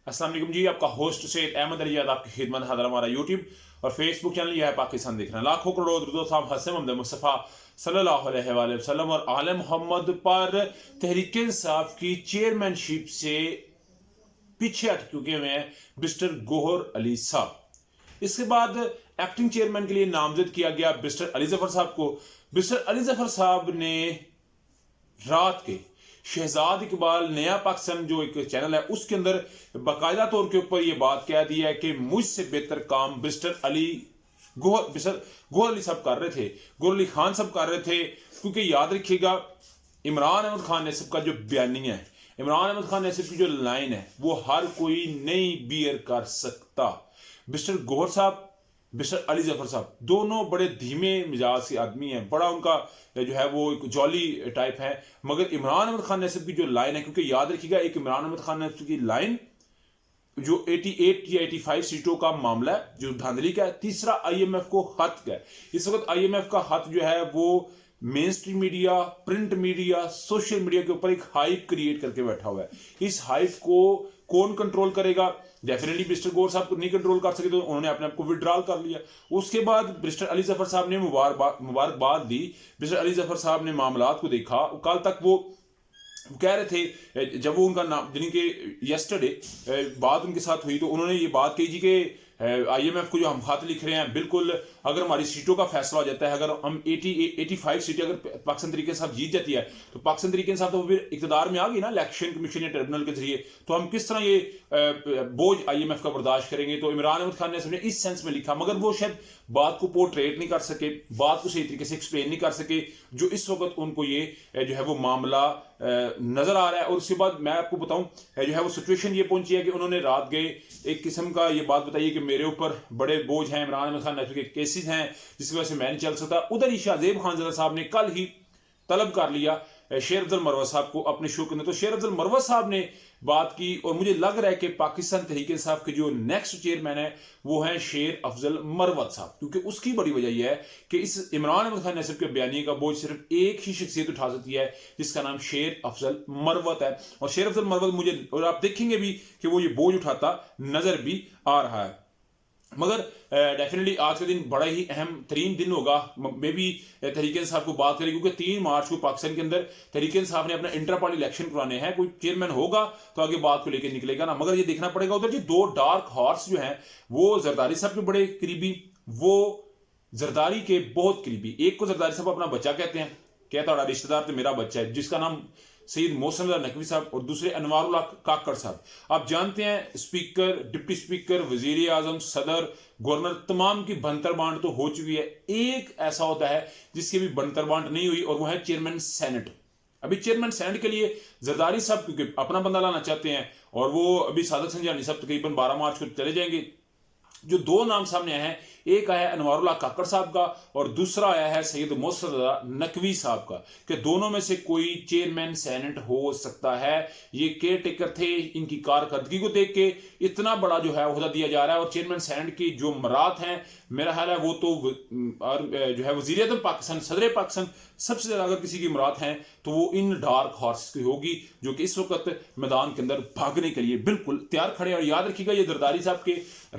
अस्सलाम वालेकुम जी, आपका होस्ट सैयद अहमद अली आपकी खिदमत हाजिर। हमारा यूट्यूब और फेसबुक चैनल यह है पाकिस्तान देख रहे हैं। लाखों करोड़ दुरूद साहब हसन मोहम्मद मुस्तफ़ा सल्लल्लाहु अलैहि वसल्लम और आले मोहम्मद पर तहरीक इंसाफ की चेयरमैनशिप से पीछे हट चुके हुए हैं मिस्टर गौहर अली साहब। इसके बाद एक्टिंग चेयरमैन के लिए नामजद किया गया मिस्टर अली जफर साहब को। मिस्टर अली जफर साहब ने रात के शहजाद इकबाल नया पाकिस्तान जो एक चैनल है उसके अंदर बाकायदा तौर के ऊपर यह बात कह दी है कि मुझसे बेहतर काम मिस्टर गौहर अली साहब कर रहे थे, गौहर अली खान साहब कर रहे थे। क्योंकि याद रखिएगा, इमरान अहमद खान नसीब का जो बयानिया है, इमरान अहमद खान नसीब की जो लाइन है, वो हर कोई नहीं बियर कर सकता। मिस्टर गौहर साहब, मिस्टर अली जफर साहब दोनों बड़े धीमे मिजाज के आदमी हैं, बड़ा उनका जो है वो एक जॉली टाइप है। मगर इमरान अहमद खान नसीब की जो लाइन है, क्योंकि याद रखिएगा एक इमरान अहमद खान नसीब की लाइन जो 88 या 85 सीटों का मामला है जो धांधली का है, तीसरा आईएमएफ को खत का है। इस वक्त आईएमएफ का खत जो है वो main stream media, print media, social media के ऊपर एक हाइप क्रिएट करके बैठा हुआ है। इस हाइप को कौन कंट्रोल करेगा? डेफिनेटली मिस्टर गौहर साहब को नहीं कंट्रोल कर सके तो उन्होंने अपने आप को विड्रॉल कर लिया। उसके बाद मिस्टर अली जफर साहब ने मुबारकबाद दी। मिस्टर अली जफर साहब ने मामलात को देखा। कल तक वो कह रहे थे, जब वो उनका नाम जिनके यस्टरडे बात उनके साथ हुई तो उन्होंने ये बात कही जी कि आईएमएफ को जो हम खत लिख रहे हैं, बिल्कुल अगर हमारी सीटों का फैसला हो जाता है, अगर हम 85 सीटें अगर पाकिस्तान तरीके साहब जीत जाती है तो पाकिस्तान तरीके साहब तो फिर इक़्तिदार में आ गई ना इलेक्शन कमीशन या ट्रिब्यूनल के जरिए, तो हम किस तरह ये बोझ आईएमएफ का बर्दाश्त करेंगे। तो इमरान अहमद खान ने सबने इस सेंस में लिखा, मगर वो शायद बात को पोर्ट्रेट नहीं कर सके, बात को सही तरीके से एक्सप्लेन नहीं कर सके जो इस वक्त उनको ये जो है वो मामला नजर आ रहा है। और उसके बाद मैं आपको बताऊं जो है वो सिचुएशन ये पहुंची है कि उन्होंने रात गए एक किस्म का ये बात बताई कि मेरे ऊपर बड़े बोझ हैं, इमरान अहमद खान के केसेस हैं जिसकी वजह से मैं नहीं चल सकता। उधर ही शाहजेब खानजादा साहब ने कल ही तलब कर लिया शेर अफजल मरवत साहब को अपने शो के अंदर। तो शेर अफजल मरवत साहब ने बात की और मुझे लग रहा है कि पाकिस्तान तहरीक इंसाफ के जो नेक्स्ट चेयरमैन है वो है शेर अफजल मरवत साहब, क्योंकि उसकी बड़ी वजह यह है कि इस इमरान अहमद खान नसीब के बयानी का बोझ सिर्फ एक ही शख्सियत उठा सकती है जिसका नाम शेर अफजल मरवत है। और शेर अफजल मरवत मुझे, और आप देखेंगे भी कि वो ये बोझ उठाता नजर भी आ रहा है। मगर डेफिनेटली आज का दिन बड़ा ही अहम तरीन दिन होगा। मे भी तहरीक इंसाफ को बात करें, क्योंकि 3 मार्च को पाकिस्तान के अंदर तहरीक इंसाफ ने अपना इंटर पार्टी इलेक्शन कराने हैं। कोई चेयरमैन होगा तो आगे बात को लेकर निकलेगा ना, मगर ये देखना पड़ेगा। उधर जो 2 डार्क हॉर्स जो हैं वो जरदारी साहब के बड़े करीबी, वो जरदारी के बहुत करीबी। एक को जरदारी साहब अपना बच्चा कहते हैं, कहता बड़ा रिश्तेदार तो मेरा बच्चा है, जिसका नाम सैयद मोहसिन नकवी साहब, और दूसरे अनवारुल्लाह काकड़ साहब। आप जानते हैं स्पीकर, डिप्टी स्पीकर, वजीर आजम, सदर, गवर्नर, तमाम की बनतर बांट तो हो चुकी है। एक ऐसा होता है जिसकी भी बनतर बांट नहीं हुई और वो है चेयरमैन सेनेट। अभी चेयरमैन सेनेट के लिए जरदारी साहब क्योंकि अपना बंदा लाना चाहते हैं और वो अभी सादत संजानी साहब तकरीबन 12 मार्च को चले जाएंगे। जो 2 नाम सामने आए हैं, एक आया है अनवारुल्लाह काकड़ साहब का और दूसरा आया है सैयद मोहसिन नकवी साहब का, कि दोनों में से कोई चेयरमैन सेनेट हो सकता है। ये केयर टेकर थे, इनकी कारकर्दगी को देख के इतना बड़ा जो है ओहदा दिया जा रहा है। और चेयरमैन सेनेट की जो मरात हैं, मेरा ख्याल है वो तो जो है वजीर आज़म पाकिस्तान, सदर पाकिस्तान, सबसे ज्यादा अगर किसी की मरात हैं तो वो इन डार्क हॉर्स की होगी जो कि इस वक्त मैदान के अंदर भागने के लिए बिल्कुल तैयार खड़े। और याद रखिएगा ये जरदारी साहब के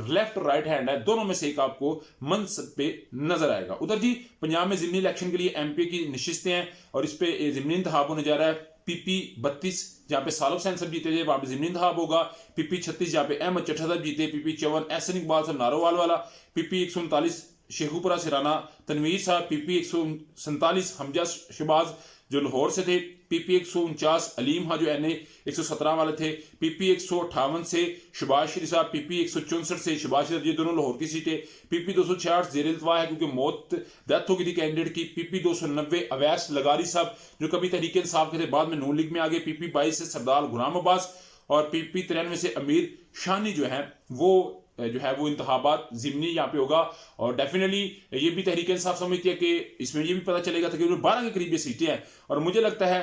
लेफ्ट और राइट हैंड है, दोनों में से एक आपको मनसब पे नजर आएगा। उधर जी पंजाब में जिमनी इलेक्शन के लिए एमपी की नशिस्तें हैं और इस पे जिमनी इंतखाब होने जा रहा है। पीपी 32 जहां पे सालब हुसैन साहब जीते थे वहां पे जिमनी इंतखाब होगा। पीपी 36 जहां पे अहमद चट्टा साहब जीते, पीपी 54 एहसन इकबाल साहब नारोवाल वाला, पीपी 139 शेखुपुरा सिराना तनवीर साहब, पीपी 147 हमजा शहबाज जो लाहौर से थे, पीपी 149 अलीम हा जो एनए 117 वाले थे, पीपी 158 से शहबाज शरीफ साहब, पीपी 164 से शहबाज शरीफ, ये दोनों लाहौर की सीटें। पीपी 266 जेर इल्तवा है क्योंकि मौत डेथ हो गई थी कैंडिडेट की। पीपी 290 अवैस लगारी साहब जो कभी तहरीक इंसाफ के थे, बाद में नून लीग में आ गए। पीपी 22 से सरदार गुलाम अब्बास और पीपी 93 से अमीर शानी जो है वो जो है वो इंतखाबात जिमनी यहाँ पे होगा। और डेफिनेटली ये भी तहरीक इंसाफ समझती है कि इसमें ये भी पता चलेगा था कि 12 के करीब ये सीटें हैं और मुझे लगता है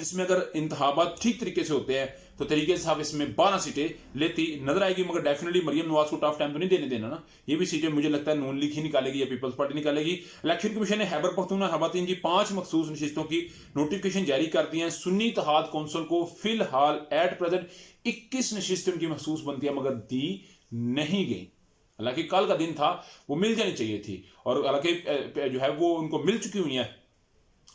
इसमें अगर इंतखाबात ठीक तरीके से होते हैं तो तरीके से इसमें 12 सीटें लेती नजर आएगी। मगर डेफिनेटली मरियम नवाज को टफ टाइम तो नहीं देने देना ना, ये भी सीटें मुझे लगता है नून लीग ही निकालेगी या पीपल्स पार्टी निकालेगी। इलेक्शन कमीशन ने खैबर पख्तूनख्वा खवातीन की 5 मखसूस नशिस्तों की नोटिफिकेशन जारी कर दी है। सुन्नी इत्तेहाद कौंसिल को फिलहाल एट प्रेजेंट 21 नशिस्तें उनकी महसूस बनती है मगर दी नहीं गई। हालांकि कल का दिन था, वो मिल जानी चाहिए थी, और हालांकि जो है वो उनको मिल चुकी हुई है,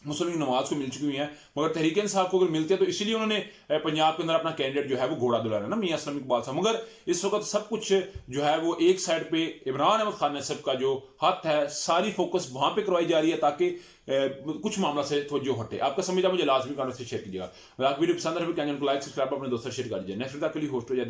मुस्लिम लीग नवाज को मिल चुकी हुई है, मगर तहरीक इंसाफ को अगर मिलते हैं तो इसीलिए उन्होंने पंजाब के अंदर अपना कैंडिडेट जो है वो घोड़ा दुलाना ना, मियां असलम इकबाल साहब। मगर इस वक्त सब कुछ जो है वो एक साइड पे इमरान अहमद खान नसब का जो हाथ है, सारी फोकस वहां पे करवाई जा रही है ताकि कुछ मामला से तवज्जो हटे। आपका समझा मुझे लाजमी कारण से शेयर कीजिएगा। अगर आपको वीडियो पसंद है, चैनल को लाइक सब्सक्राइब अपने दोस्तों से शेयर कर दीजिए। नेक्स्ट के लिए होस्ट हो जाए।